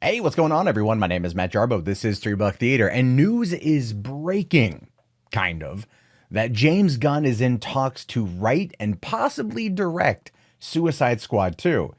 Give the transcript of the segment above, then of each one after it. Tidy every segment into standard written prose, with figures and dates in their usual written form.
Hey, what's going on, everyone? My name is Matt Jarbo. This is Three Buck Theater, and news is breaking, kind of, that James Gunn is in talks to write and possibly direct Suicide Squad 2.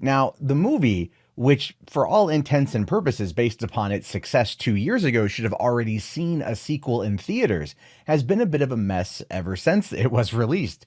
Now, the movie, which for all intents and purposes, based upon its success 2 years ago, should have already seen a sequel in theaters, has been a bit of a mess ever since it was released.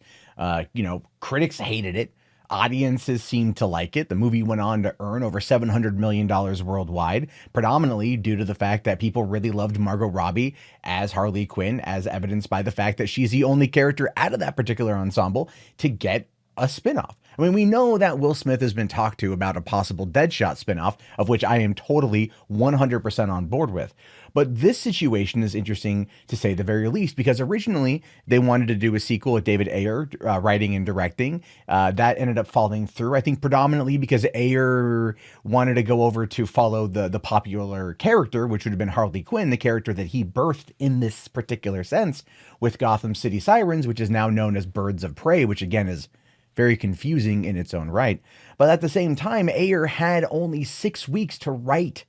Critics hated it. Audiences seemed to like it. The movie went on to earn over $700 million worldwide, predominantly due to the fact that people really loved Margot Robbie as Harley Quinn, as evidenced by the fact that she's the only character out of that particular ensemble to get a spinoff. I mean, we know that Will Smith has been talked to about a possible Deadshot spinoff, of which I am totally 100% on board with. But this situation is interesting to say the very least, because originally they wanted to do a sequel with David Ayer writing and directing. That ended up falling through, I think, predominantly because Ayer wanted to go over to follow the popular character, which would have been Harley Quinn, the character that he birthed in this particular sense with Gotham City Sirens, which is now known as Birds of Prey, which again is very confusing in its own right. But at the same time, Ayer had only 6 weeks to write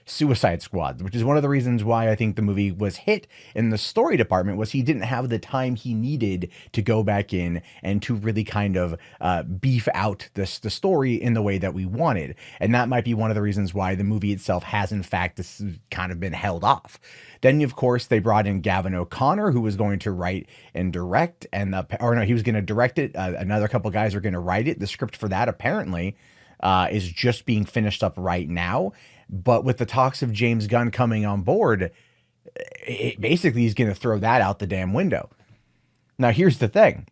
Suicide Squad, which is one of the reasons why I think the movie was hit in the story department, was he didn't have the time he needed to go back in and to really kind of beef out the story in the way that we wanted. And that might be one of the reasons why the movie itself has in fact kind of been held off. Then, of course, they brought in Gavin O'Connor, who was going to write and direct, he was going to direct it. Another couple guys are going to write it. The script for that apparently is just being finished up right now. But with the talks of James Gunn coming on board, it basically he's going to throw that out the damn window. Now, here's the thing.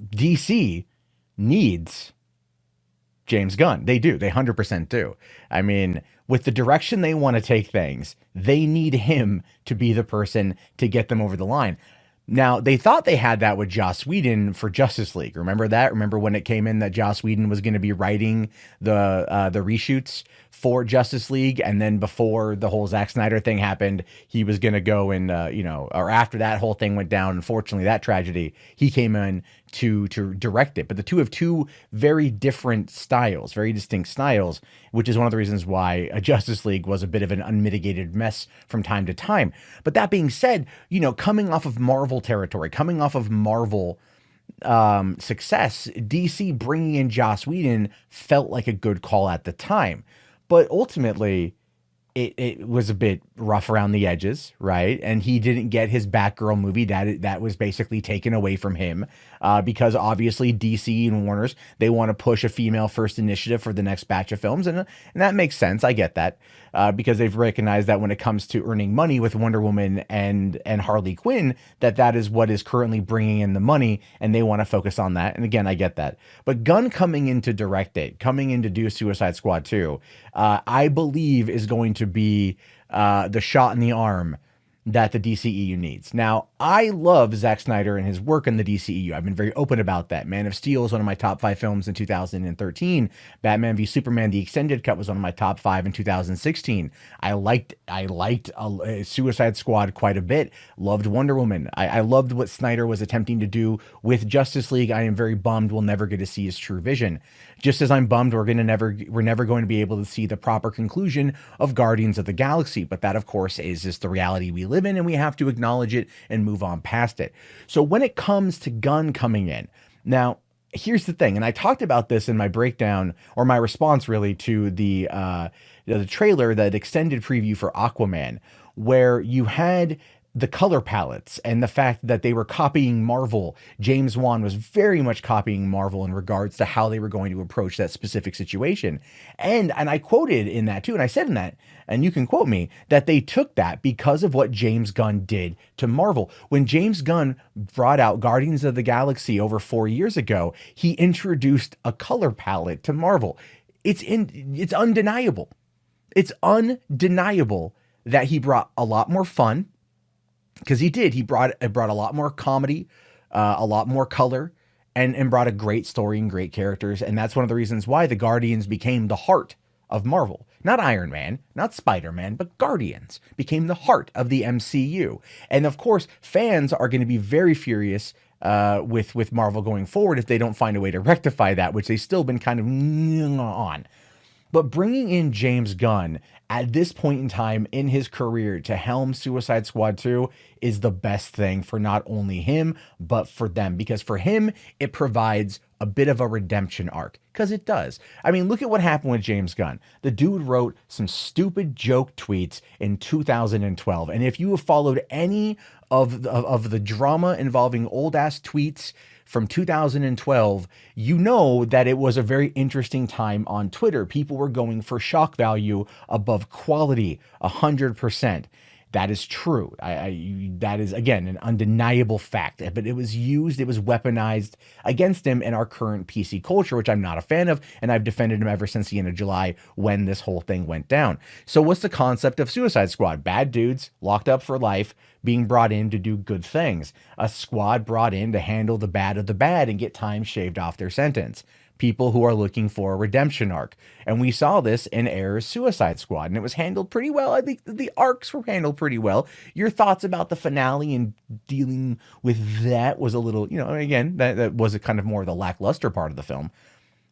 DC needs James Gunn. They do. They 100% do. I mean, with the direction they want to take things, they need him to be the person to get them over the line. Now, they thought they had that with Joss Whedon for Justice League. Remember that? Remember when it came in that Joss Whedon was going to be writing the reshoots for Justice League, and then before the whole Zack Snyder thing happened, he was going to go and or after that whole thing went down, unfortunately, that tragedy, he came in to direct it. But the two have two very different styles, very distinct styles, which is one of the reasons why a Justice League was a bit of an unmitigated mess from time to time. But that being said, coming off of Marvel territory, coming off of Marvel success, DC bringing in Joss Whedon felt like a good call at the time. But ultimately, it was a bit rough around the edges, right? And he didn't get his Batgirl movie that was basically taken away from him because obviously DC and Warner's, they want to push a female first initiative for the next batch of films. And that makes sense. I get that because they've recognized that when it comes to earning money with Wonder Woman and Harley Quinn, that is what is currently bringing in the money, and they want to focus on that. And again, I get that. But Gunn coming in to direct it, coming in to do Suicide Squad 2, I believe is going to be the shot in the arm that the DCEU needs. Now, I love Zack Snyder and his work in the DCEU. I've been very open about that. Man of Steel is one of my top 5 films in 2013. Batman v Superman, the extended cut, was one of my top 5 in 2016. I liked Suicide Squad quite a bit. Loved Wonder Woman. I loved what Snyder was attempting to do with Justice League. I am very bummed we'll never get to see his true vision. Just as I'm bummed we're never going to be able to see the proper conclusion of Guardians of the Galaxy. But that, of course, is just the reality we live in, and we have to acknowledge it and move on past it. So when it comes to Gunn coming in, now here's the thing, and I talked about this in my breakdown, or my response really, to the trailer, that extended preview for Aquaman, where you had the color palettes and the fact that they were copying Marvel. James Wan was very much copying Marvel in regards to how they were going to approach that specific situation. And I quoted in that too, and I said in that, and you can quote me, that they took that because of what James Gunn did to Marvel. When James Gunn brought out Guardians of the Galaxy over 4 years ago, he introduced a color palette to Marvel. It's undeniable. It's undeniable that he brought a lot more fun, because he did. He brought a lot more comedy, a lot more color, and brought a great story and great characters. And that's one of the reasons why the Guardians became the heart of Marvel. Not Iron Man, not Spider-Man, but Guardians became the heart of the MCU. And of course, fans are going to be very furious with Marvel going forward if they don't find a way to rectify that, which they've still been kind of on. But bringing in James Gunn at this point in time in his career to helm Suicide Squad 2 is the best thing for not only him, but for them. Because for him, it provides a bit of a redemption arc. Because it does. I mean, look at what happened with James Gunn. The dude wrote some stupid joke tweets in 2012. And if you have followed any of the drama involving old ass tweets from 2012, you know that it was a very interesting time on Twitter. People were going for shock value above quality 100%. That is true. That is, again, an undeniable fact. But it was used, it was weaponized against him in our current PC culture, which I'm not a fan of, and I've defended him ever since the end of July when this whole thing went down. So what's the concept of Suicide Squad? Bad dudes locked up for life being brought in to do good things. A squad brought in to handle the bad of the bad and get time shaved off their sentence. People who are looking for a redemption arc. And we saw this in Ayer's Suicide Squad, and it was handled pretty well. I think the arcs were handled pretty well. Your thoughts about the finale and dealing with that was a little, again, that was a kind of more of the lackluster part of the film.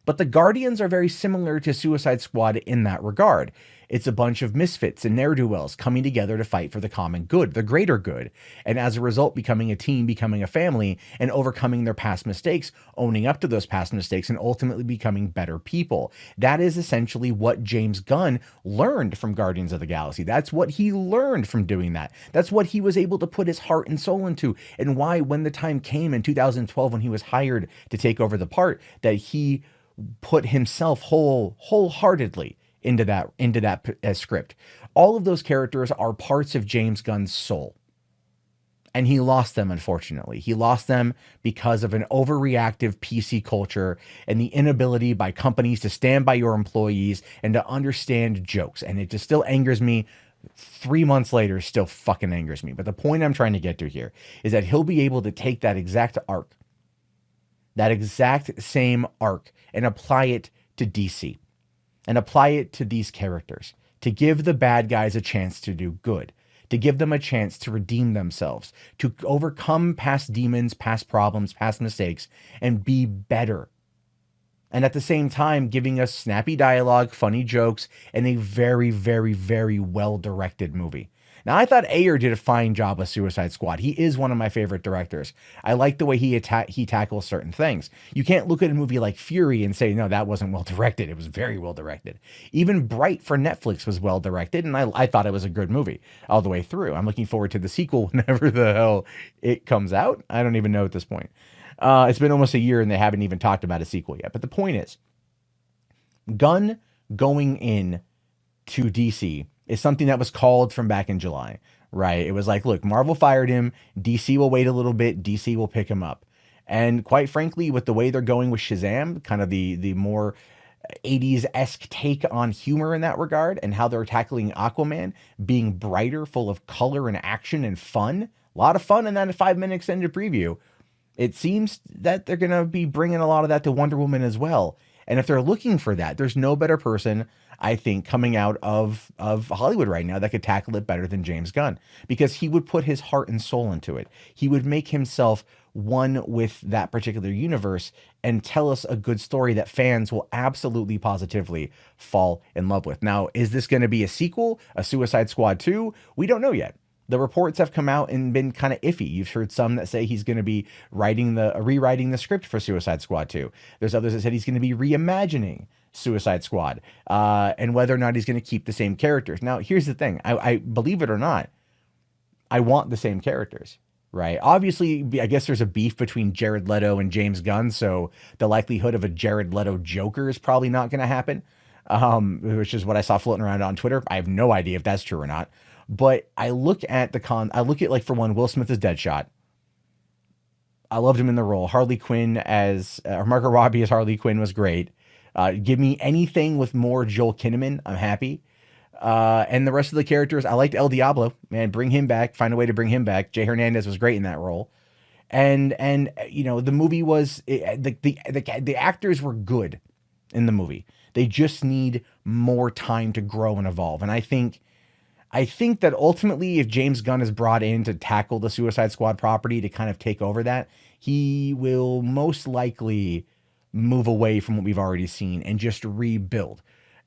But the Guardians are very similar to Suicide Squad in that regard. It's a bunch of misfits and ne'er-do-wells coming together to fight for the common good, the greater good, and as a result becoming a team, becoming a family, and overcoming their past mistakes, owning up to those past mistakes, and ultimately becoming better people. That is essentially what James Gunn learned from Guardians of the Galaxy. That's what he learned from doing that. That's what he was able to put his heart and soul into, and why when the time came in 2012 when he was hired to take over the part, that he put himself wholeheartedly into that script. All of those characters are parts of James Gunn's soul. And he lost them, unfortunately. He lost them because of an overreactive PC culture and the inability by companies to stand by your employees and to understand jokes. And it just still angers me. 3 months later, still fucking angers me. But the point I'm trying to get to here is that he'll be able to take that exact arc, that exact same arc, and apply it to DC. And apply it to these characters, to give the bad guys a chance to do good, to give them a chance to redeem themselves, to overcome past demons, past problems, past mistakes, and be better. And at the same time, giving us snappy dialogue, funny jokes, and a very, very, very well-directed movie. Now, I thought Ayer did a fine job with Suicide Squad. He is one of my favorite directors. I like the way he tackles certain things. You can't look at a movie like Fury and say, no, that wasn't well directed. It was very well directed. Even Bright for Netflix was well directed, and I thought it was a good movie all the way through. I'm looking forward to the sequel whenever the hell it comes out. I don't even know at this point. It's been almost a year and they haven't even talked about a sequel yet. But the point is, Gunn going in to DC is something that was called from back in July, right? It was like, look, Marvel fired him. DC will wait a little bit. DC will pick him up. And quite frankly, with the way they're going with Shazam, kind of the more 80s-esque take on humor in that regard, and how they're tackling Aquaman, being brighter, full of color and action and fun. A lot of fun in that 5-minute extended preview. It seems that they're going to be bringing a lot of that to Wonder Woman as well. And if they're looking for that, there's no better person, I think, coming out of Hollywood right now that could tackle it better than James Gunn, because he would put his heart and soul into it. He would make himself one with that particular universe and tell us a good story that fans will absolutely positively fall in love with. Now, is this going to be a sequel, a Suicide Squad 2? We don't know yet. The reports have come out and been kind of iffy. You've heard some that say he's going to be rewriting the script for Suicide Squad 2. There's others that said he's going to be reimagining Suicide Squad, and whether or not he's going to keep the same characters. Now, here's the thing. I believe it or not, I want the same characters, right? Obviously, I guess there's a beef between Jared Leto and James Gunn, so the likelihood of a Jared Leto Joker is probably not going to happen, which is what I saw floating around on Twitter. I have no idea if that's true or not. But I look at like, for one, Will Smith as Deadshot. I loved him in the role. Harley Quinn Margot Robbie as Harley Quinn was great. Give me anything with more Joel Kinnaman, I'm happy. And the rest of the characters, I liked El Diablo, man. Bring him back. Find a way to bring him back. Jay Hernandez was great in that role. And the movie was the actors were good in the movie. They just need more time to grow and evolve. And I think that ultimately, if James Gunn is brought in to tackle the Suicide Squad property to kind of take over that, he will most likely move away from what we've already seen and just rebuild.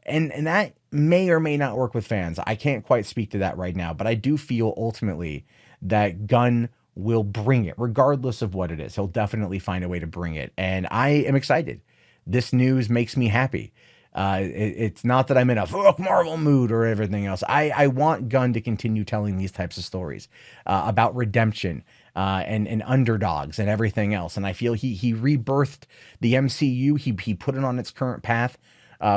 And that may or may not work with fans. I can't quite speak to that right now, but I do feel ultimately that Gunn will bring it, regardless of what it is. He'll definitely find a way to bring it. And I am excited. This news makes me happy. It's not that I'm in a fuck Marvel mood or everything else. I want Gunn to continue telling these types of stories about redemption and underdogs and everything else. And I feel he rebirthed the MCU. He put it on its current path.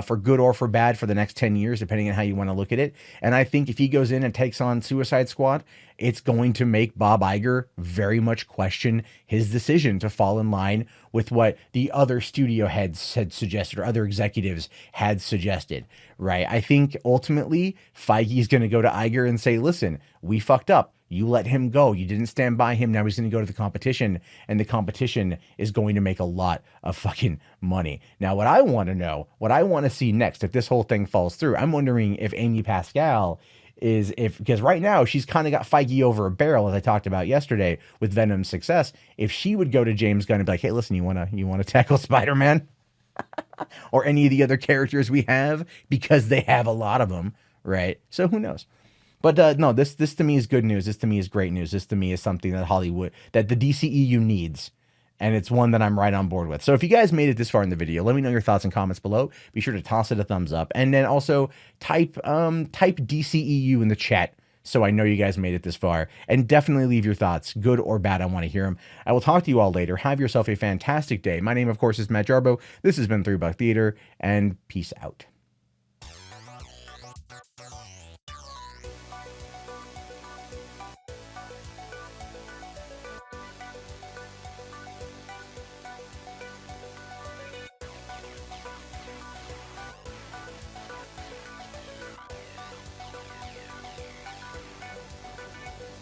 For good or for bad for the next 10 years, depending on how you want to look at it. And I think if he goes in and takes on Suicide Squad, it's going to make Bob Iger very much question his decision to fall in line with what the other studio heads had suggested or other executives had suggested, right? I think ultimately Feige is going to go to Iger and say, listen, we fucked up. You let him go. You didn't stand by him. Now he's going to go to the competition, and the competition is going to make a lot of fucking money. Now, what I want to know, what I want to see next, if this whole thing falls through, I'm wondering if Amy Pascal because right now she's kind of got Feige over a barrel, as I talked about yesterday with Venom's success. If she would go to James Gunn and be like, hey, listen, you want to tackle Spider-Man or any of the other characters we have, because they have a lot of them, right? So who knows? But no, this to me is good news. This to me is great news. This to me is something that that the DCEU needs. And it's one that I'm right on board with. So if you guys made it this far in the video, let me know your thoughts and comments below. Be sure to toss it a thumbs up. And then also type DCEU in the chat so I know you guys made it this far. And definitely leave your thoughts, good or bad. I want to hear them. I will talk to you all later. Have yourself a fantastic day. My name, of course, is Matt Jarbo. This has been $3 Theater, and peace out.